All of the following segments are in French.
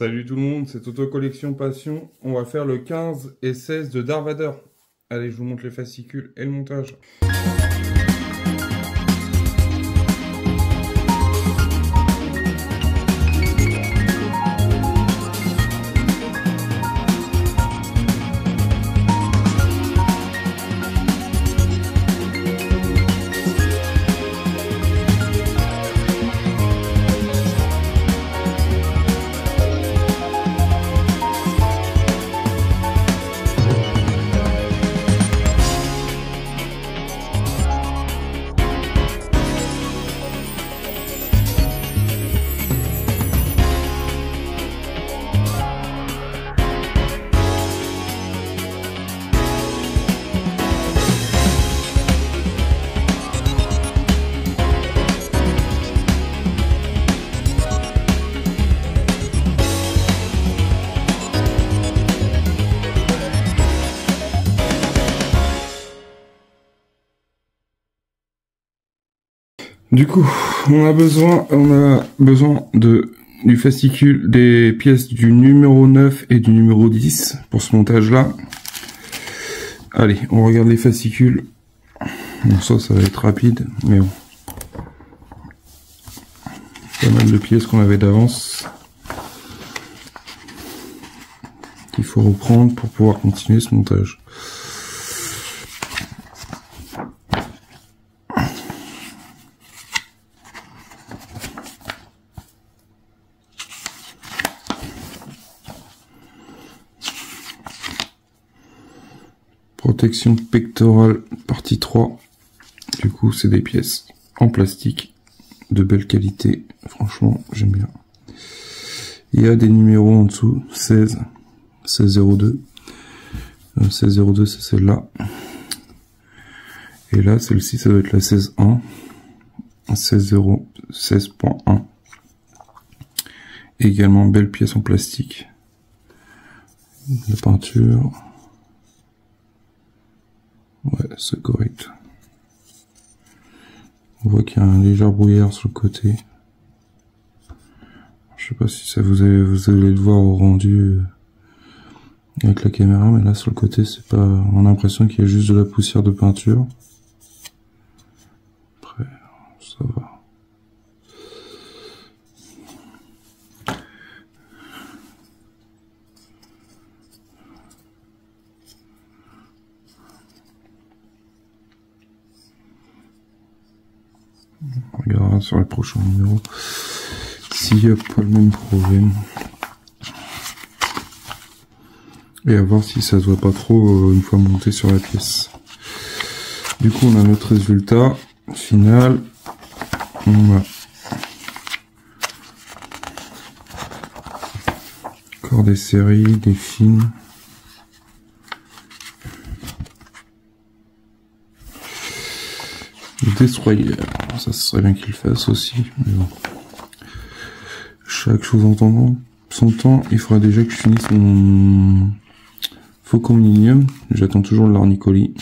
Salut tout le monde, c'est Auto Collection Passion. On va faire le 15 et 16 de Darth Vader. Allez, je vous montre les fascicules et le montage. Du coup, on a besoin du fascicule, des pièces du numéro 9 et du numéro 10 pour ce montage-là. Allez, on regarde les fascicules. Bon, ça va être rapide, mais bon. Pas mal de pièces qu'on avait d'avance qu'il faut reprendre pour pouvoir continuer ce montage. Protection pectorale partie 3. Du coup, c'est des pièces en plastique de belle qualité. Franchement, j'aime bien. Il y a des numéros en dessous. 16, 1602. 1602, c'est celle-là. Et là, celle-ci, ça doit être la 16.1. 16.1. Également, belle pièce en plastique. La peinture. Ouais, c'est correct. On voit qu'il y a un léger brouillard sur le côté. Je sais pas si ça vous allez le voir au rendu avec la caméra, mais là sur le côté, c'est pas. On a l'impression qu'il y a juste de la poussière de peinture. Après, ça va. On regardera sur les prochains numéros s'il n'y a pas le même problème. Et à voir si ça se voit pas trop une fois monté sur la pièce. Du coup, on a notre résultat final. On a encore des séries, des films. Destroyer, ça serait bien qu'il le fasse aussi, mais bon. Chaque chose en son temps, il faudra déjà que je finisse mon Faucon Millennium. J'attends toujours le Larnicoli.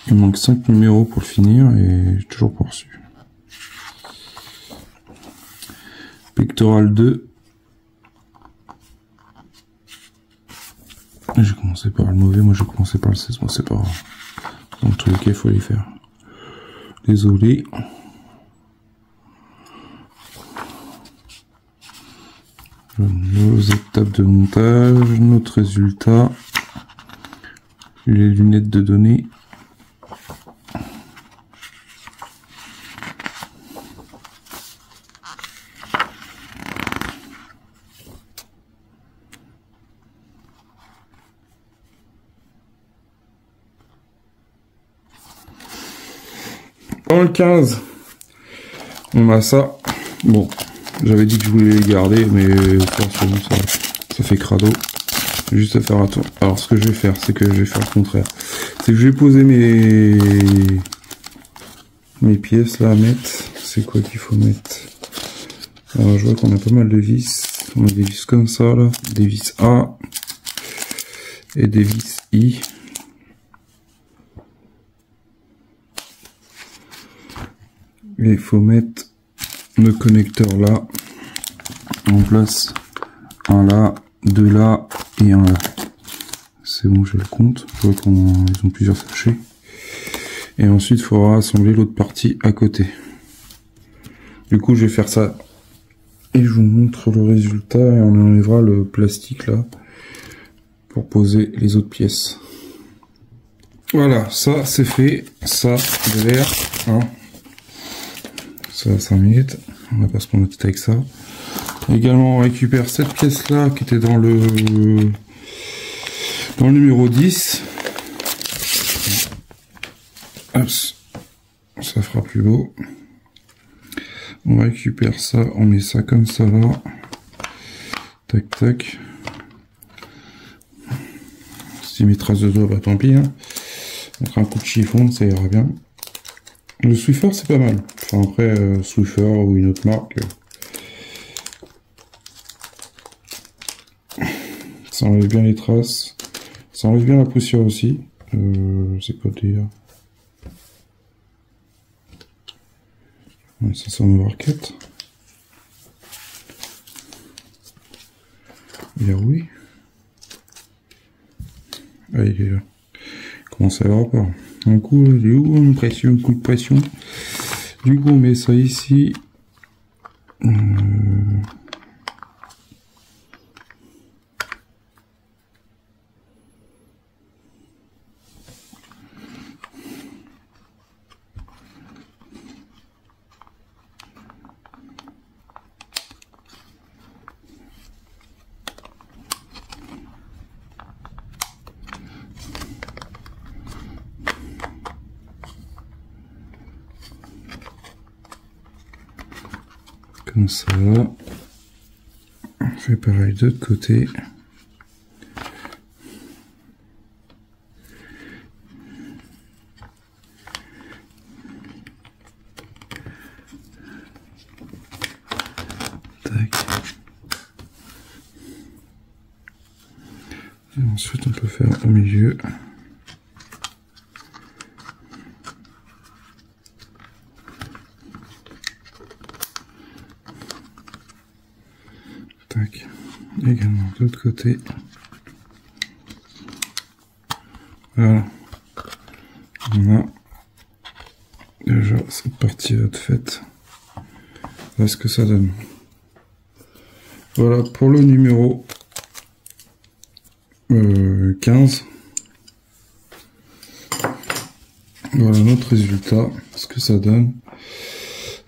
Il me manque 5 numéros pour le finir et j'ai toujours pas reçu. Pectoral 2. J'ai commencé par le mauvais, moi j'ai commencé par le 16, bon c'est pas grave. Dans tous les cas, il faut les faire. Désolé. Nos étapes de montage, notre résultat, les lunettes de données. Dans le 15, on a ça. Bon, j'avais dit que je voulais les garder, mais forcément ça fait crado. Juste à faire attention. Alors ce que je vais faire, c'est que je vais faire le contraire. C'est que je vais poser mes pièces là à mettre. C'est quoi qu'il faut mettre? Alors je vois qu'on a pas mal de vis. On a des vis comme ça là, des vis A et des vis I. Et il faut mettre le connecteur là en place un là, deux là et un là. C'est bon, j'ai le compte. Je vois qu'ils ont plusieurs sachets. Et ensuite, il faudra assembler l'autre partie à côté. Du coup, je vais faire ça. Et je vous montre le résultat. Et on enlèvera le plastique là. Pour poser les autres pièces. Voilà, ça c'est fait. Ça, de l'air. Hein. Ça, 5 minutes. On va pas se prendre la tête avec ça. Également, on récupère cette pièce là qui était dans le numéro 10. Hop, ça fera plus beau. On récupère ça, on met ça comme ça là. Tac tac. Si mes traces de doigts, bah tant pis. Hein. Mettre un coup de chiffon, ça ira bien. Le Swiffer c'est pas mal. Enfin après Swiffer ou une autre marque. Ça enlève bien les traces. Ça enlève bien la poussière aussi. C'est quoi dire. Ouais, ça en avoir 4. Verrouille. Ah, il est là. Comment ça va pas. Un coup, il est où une pression, un coup de pression. Du coup, on met ça ici. Comme ça. On fait pareil de l'autre côté. Tac. Et ensuite on peut faire au milieu. Tac. Également de l'autre côté. Voilà. On a déjà cette partie là de faite. Voilà ce que ça donne. Voilà pour le numéro 15. Voilà notre résultat, ce que ça donne.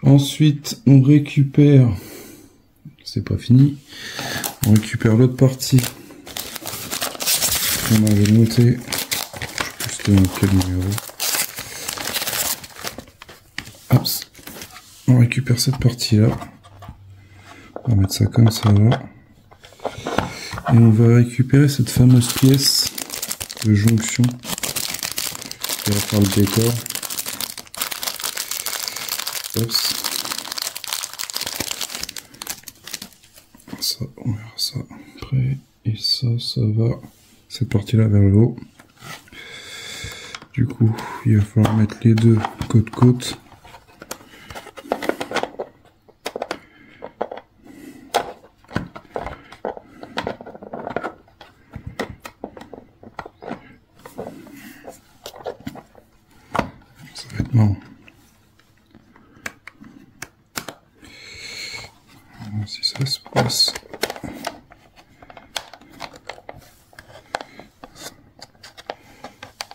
Ensuite, on récupère, c'est pas fini, on récupère l'autre partie qu'on avait monté, je sais plus dans quel numéro. Hop. On récupère cette partie là, on va mettre ça comme ça là, et on va récupérer cette fameuse pièce de jonction qui va faire le décor. Hop. Ça, on verra ça après, et ça va, cette partie là vers le haut. Du coup, il va falloir mettre les deux côte-côte. Ça va être marrant. Alors, si ça se passe.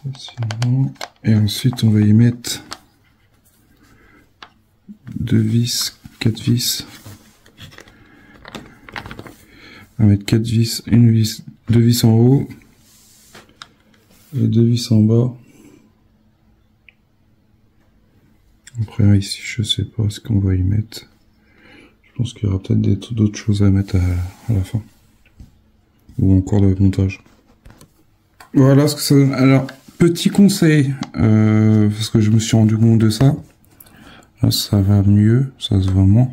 Facilement. Et ensuite, on va y mettre 2 vis, 4 vis. On va mettre 4 vis, une vis, 2 vis en haut et 2 vis en bas. Après ici, je sais pas ce qu'on va y mettre. Je pense qu'il y aura peut-être d'autres choses à mettre à la fin. Ou encore de montage. Voilà ce que ça donne. Alors, petit conseil, parce que je me suis rendu compte de ça. Là, ça va mieux, ça se voit moins.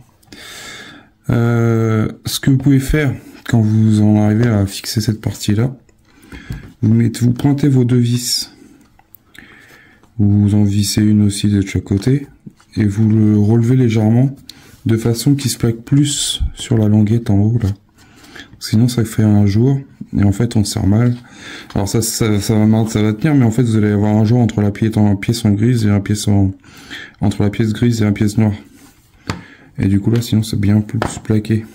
Ce que vous pouvez faire quand vous en arrivez à fixer cette partie-là, vous pointez vos 2 vis. Vous en vissez une aussi de chaque côté et vous le relevez légèrement de façon qu'il se plaque plus sur la languette en haut là. Sinon ça fait un jour, et en fait on serre mal. Alors ça va tenir, mais en fait vous allez avoir un jour entre la pièce en grise et entre la pièce grise et la pièce noire. Et du coup là sinon c'est bien plus plaqué.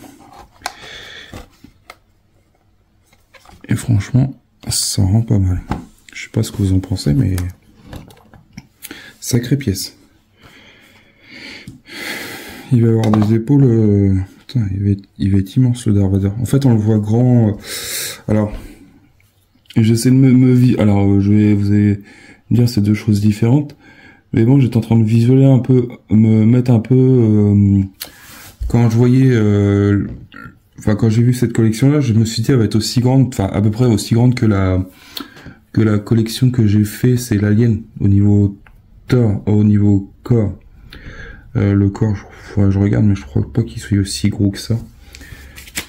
Et franchement ça rend pas mal. Je sais pas ce que vous en pensez, mais sacrée pièce. Il va y avoir des épaules. Putain, il va être immense le Darth Vader. En fait, on le voit grand. Alors, j'essaie de alors, vous allez me dire c'est deux choses différentes. Mais bon, j'étais en train de visualiser un peu, me mettre un peu. Quand je voyais, quand j'ai vu cette collection-là, je me suis dit elle va être aussi grande, enfin à peu près aussi grande que la collection que j'ai fait, c'est l'Alien au niveau corps. Le corps, je regarde, mais je crois pas qu'il soit aussi gros que ça.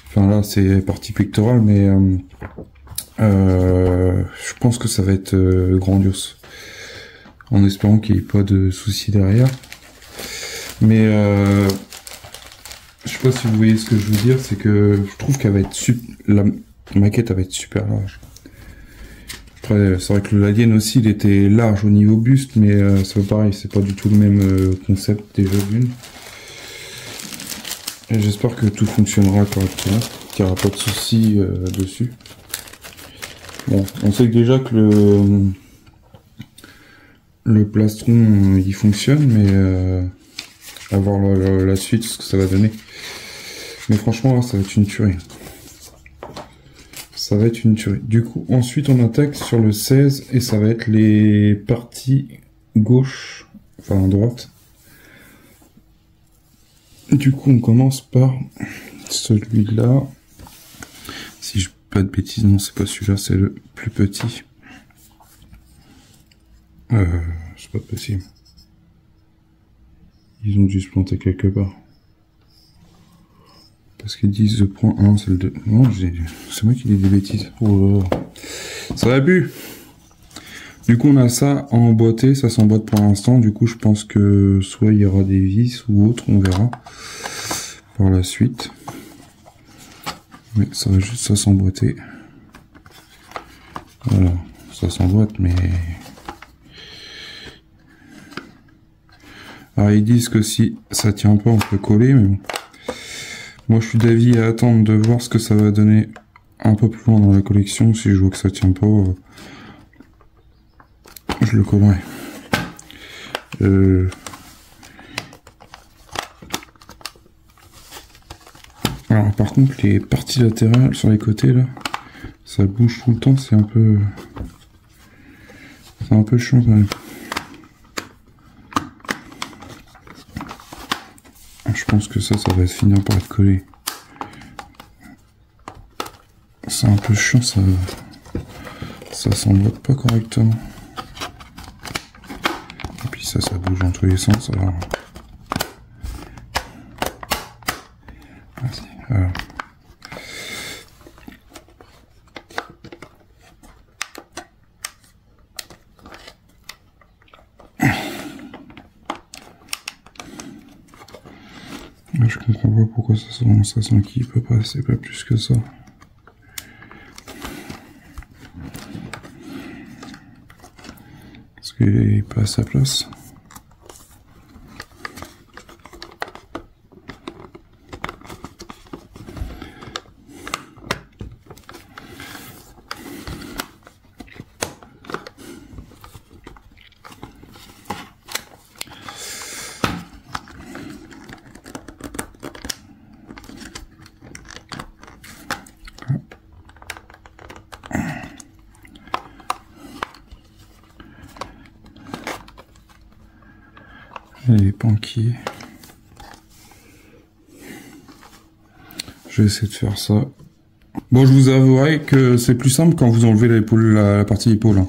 Enfin là, c'est partie pectorale, mais je pense que ça va être grandiose. En espérant qu'il n'y ait pas de soucis derrière. Mais je sais pas si vous voyez ce que je veux dire, c'est que je trouve qu'elle va être la maquette elle va être super large. Après, c'est vrai que l'Alien aussi, il était large au niveau buste, mais c'est pareil, c'est pas du tout le même concept déjà d'une. Et j'espère que tout fonctionnera correctement, qu'il n'y aura pas de soucis dessus. Bon, on sait déjà que le plastron il fonctionne, mais à voir la suite, ce que ça va donner. Mais franchement, là, ça va être une tuerie. Ça va être une tuerie. Du coup, ensuite, on attaque sur le 16 et ça va être les parties gauche, enfin droite. Du coup, on commence par celui-là. Si je dis pas de bêtises, non, c'est pas celui-là, c'est le plus petit. C'est pas possible. Ils ont dû se planter quelque part. Parce qu'ils disent le point 1, c'est le 2. Non, c'est moi qui dis des bêtises. Oh, ça va plus. Du coup, on a ça emboîté. Ça s'emboîte pour l'instant. Du coup, je pense que soit il y aura des vis ou autre. On verra par la suite. Mais ça va juste ça s'emboîter. Voilà. Ça s'emboîte, mais... Alors, ils disent que si ça tient pas, on peut coller, mais bon. Moi, je suis d'avis à attendre de voir ce que ça va donner un peu plus loin dans la collection. Si je vois que ça tient pas, je le collerai. Alors, par contre, les parties latérales sur les côtés, là, ça bouge tout le temps. C'est un peu chiant quand même. Je pense que ça va finir par être collé. C'est un peu chiant, ça s'emboîte pas correctement. Et puis ça bouge dans tous les sens. Alors... Voilà. Je comprends pas pourquoi ça s'enquille, peut pas, c'est pas plus que ça. Parce qu'il est pas à sa place. Les panquiers. Je vais essayer de faire ça. Bon, je vous avouerai que c'est plus simple quand vous enlevez l'épaule, la partie épaule. Hein.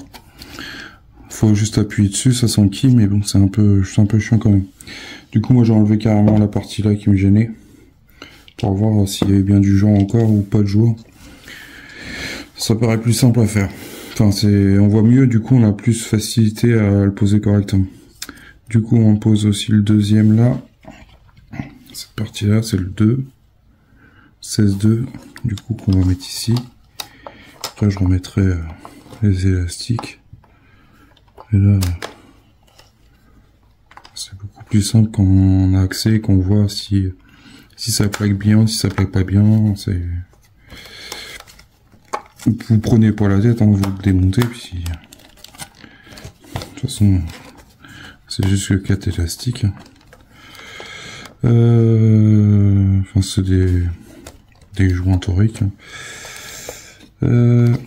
Faut juste appuyer dessus, ça s'enquille, mais bon, c'est un peu chiant quand même. Du coup, moi j'ai enlevé carrément la partie là qui me gênait. Pour voir s'il y avait bien du jour encore ou pas de jour. Ça paraît plus simple à faire. Enfin, on voit mieux, du coup on a plus facilité à le poser correctement. Du coup, on pose aussi le deuxième là. Cette partie-là, c'est le 2. 16,2 du coup qu'on va mettre ici. Après je remettrai les élastiques. Et là c'est beaucoup plus simple quand on a accès et qu'on voit si ça plaque bien, si ça plaque pas bien. C'est... Vous prenez pas la tête, hein, vous le démontez, puis de toute façon c'est juste que 4 élastiques. Enfin c'est des joints toriques. Le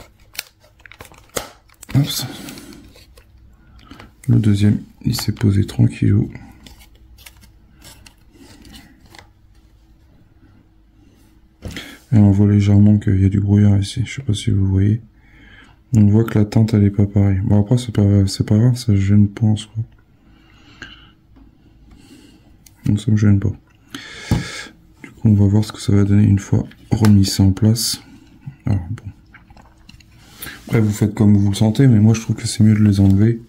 deuxième il s'est posé tranquillou. Et on voit légèrement qu'il y a du brouillard ici, je sais pas si vous voyez. On voit que la teinte elle est pas pareille. Bon après c'est pas grave, ça gêne pas en soi. Donc ça me gêne pas. Du coup on va voir ce que ça va donner une fois remis ça en place. Alors bon. Après vous faites comme vous le sentez, mais moi je trouve que c'est mieux de les enlever.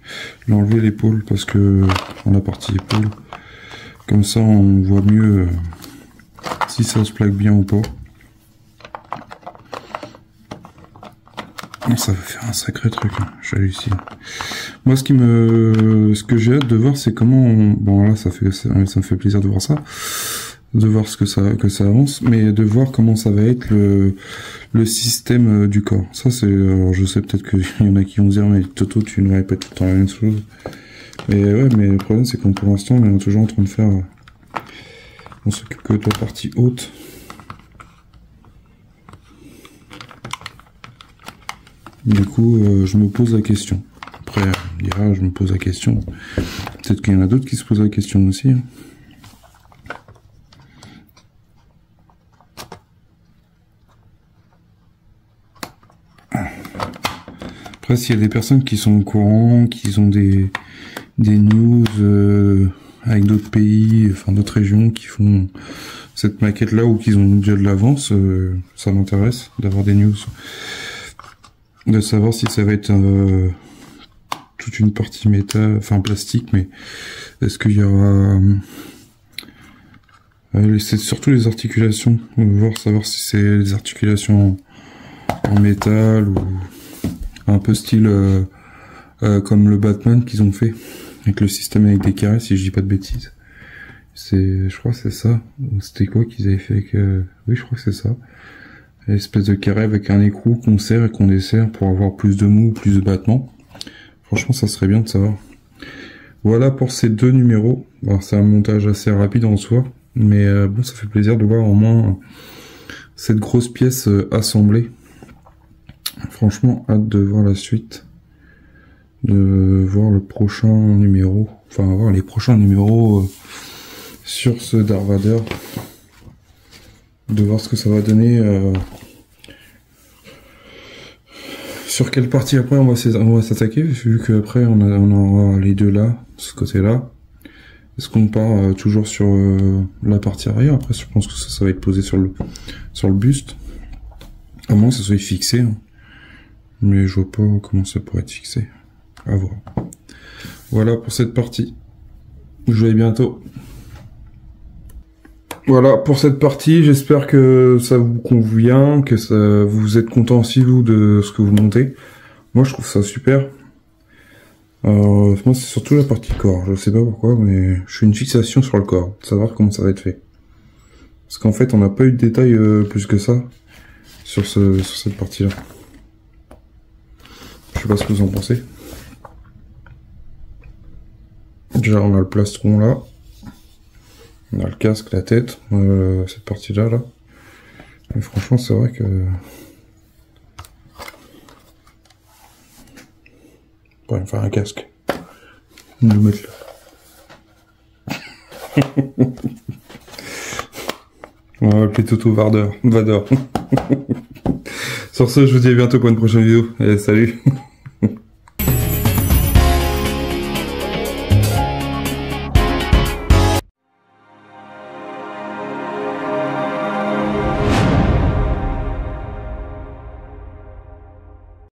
L'enlever l'épaule parce que dans la partie épaule, comme ça on voit mieux si ça se plaque bien ou pas. Ça va faire un sacré truc, hein. J'hallucine. Moi ce que j'ai hâte de voir c'est comment bon là ça me fait plaisir de voir ça. De voir ce que ça avance, mais de voir comment ça va être le système du corps. Ça c'est, alors je sais peut-être qu'il y en a qui vont dire mais Toto tu ne répètes tout le temps la même chose. Mais ouais, mais le problème c'est que pour l'instant on est toujours en train de faire, on s'occupe que de la partie haute. Du coup je me pose la question. Après on dira je me pose la question. Peut-être qu'il y en a d'autres qui se posent la question aussi. Hein. Après, s'il y a des personnes qui sont au courant, qui ont des news avec d'autres pays, enfin d'autres régions qui font cette maquette-là ou qui ont déjà de l'avance, ça m'intéresse d'avoir des news. De savoir si ça va être toute une partie enfin plastique, mais est-ce qu'il y aura... c'est surtout les articulations, savoir si c'est les articulations en métal ou... un peu style comme le Batman qu'ils ont fait avec le système avec des carrés, si je dis pas de bêtises. Je crois que c'est ça. C'était quoi qu'ils avaient fait avec oui, je crois que c'est ça. Une espèce de carré avec un écrou qu'on serre et qu'on desserre pour avoir plus de mou, plus de battements. Franchement, ça serait bien de savoir. Voilà pour ces deux numéros. Alors c'est un montage assez rapide en soi, mais bon, ça fait plaisir de voir au moins cette grosse pièce assemblée. Franchement, hâte de voir la suite, de voir le prochain numéro, enfin voir les prochains numéros sur ce Dark Vader, de voir ce que ça va donner, sur quelle partie après on va s'attaquer, vu qu'après on aura les deux là, ce côté-là. Est-ce qu'on part toujours sur la partie arrière? Après je pense que ça va être posé sur le buste, à moins que ça soit fixé, hein. Mais je vois pas comment ça pourrait être fixé. À voir. Voilà pour cette partie. Je vous dis à bientôt. Voilà pour cette partie. J'espère que ça vous convient, que vous êtes content aussi vous de ce que vous montez. Moi je trouve ça super. Moi c'est surtout la partie corps. Je sais pas pourquoi, mais je fais une fixation sur le corps. De savoir comment ça va être fait. Parce qu'en fait on n'a pas eu de détails plus que ça sur cette partie-là. Je sais pas ce que vous en pensez. Déjà on a le plastron là. On a le casque, la tête, cette partie-là là. Et franchement c'est vrai que... On va faire un casque. On va le mettre là. On va appeler Toto Vader. Sur ce, je vous dis à bientôt pour une prochaine vidéo. Allez, salut.